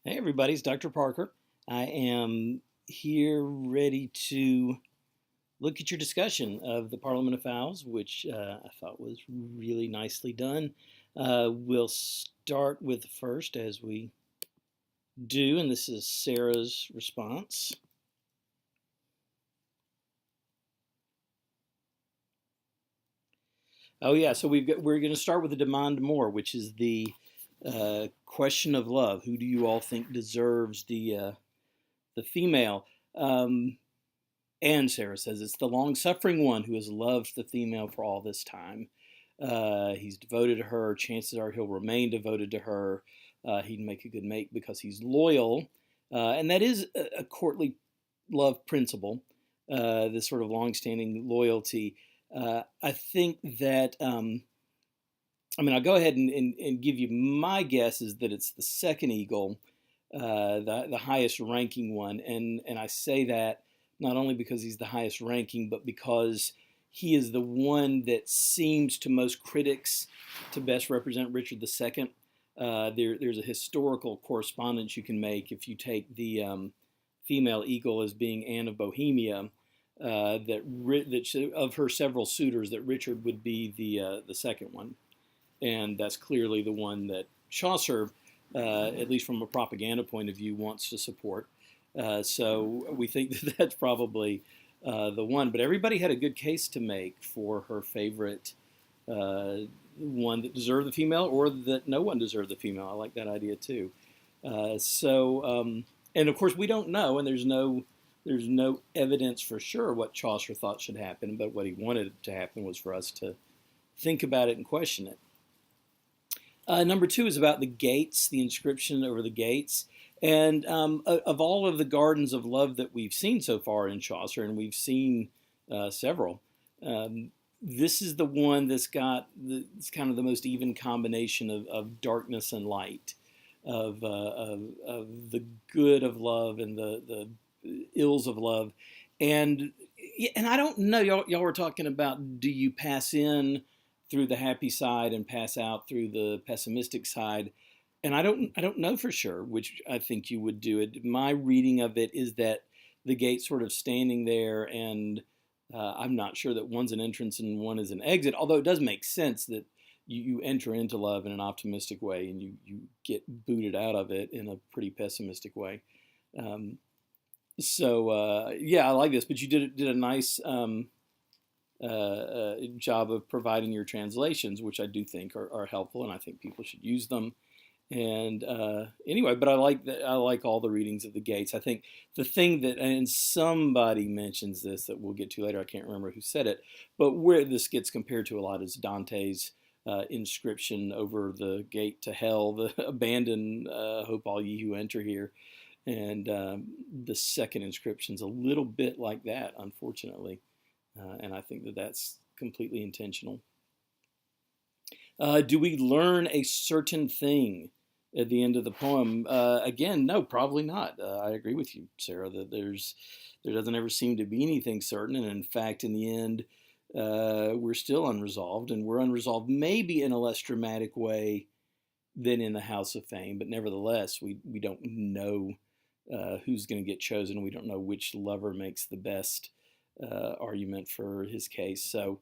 Hey everybody, it's Dr. Parker. I am here ready to look at your discussion of the Parliament of Fouls, which I thought was really nicely done. We'll start with the first as we do, and this is Sarah's response. Oh yeah, so we're going to start with the demand more, which is the question of love. Who do you all think deserves the female? Um, And Sarah says it's the long suffering one who has loved the female for all this time. He's devoted to her. Chances are he'll remain devoted to her. He'd make a good mate because he's loyal. And that is a courtly love principle, this sort of long-standing loyalty. I think that, I'll go ahead and give you my guess is that it's the second eagle, the highest ranking one. And I say that not only because he's the highest ranking, but because he is the one that seems to most critics to best represent Richard II. There's a historical correspondence you can make if you take the female eagle as being Anne of Bohemia. That of her several suitors, that Richard would be the second one, and that's clearly the one that Chaucer, at least from a propaganda point of view, wants to support. So we think that that's probably the one. But everybody had a good case to make for her favorite one that deserved the female, or that no one deserved the female. I like that idea too. And of course we don't know, and there's no evidence for sure what Chaucer thought should happen. But what he wanted to happen was for us to think about it and question it. Number two is about the gates, the inscription over the gates. And of all of the gardens of love that we've seen so far in Chaucer, and we've seen several, this is the one that's got it's kind of the most even combination of darkness and light, of the good of love and the ills of love. And I don't know, y'all were talking about, do you pass in through the happy side and pass out through the pessimistic side? And I don't know for sure which I think you would do it. My reading of it is that the gate's sort of standing there, and I'm not sure that one's an entrance and one is an exit. Although it does make sense that you enter into love in an optimistic way, and you get booted out of it in a pretty pessimistic way. Um, yeah, I like this. But you did a nice job of providing your translations, which I do think are helpful, and I think people should use them. And anyway, but I like that. I like all the readings of the gates. I think the thing that, and somebody mentions this that we'll get to later. I can't remember who said it, but where this gets compared to a lot is Dante's inscription over the gate to hell: "The abandon, hope all ye who enter here." And the second inscription's a little bit like that, unfortunately, and I think that that's completely intentional. Do we learn a certain thing at the end of the poem? Again, no, probably not. I agree with you, Sarah, that there doesn't ever seem to be anything certain, and in fact, in the end, we're still unresolved, and we're unresolved maybe in a less dramatic way than in the House of Fame, but nevertheless, we don't know who's going to get chosen. We don't know which lover makes the best argument for his case. So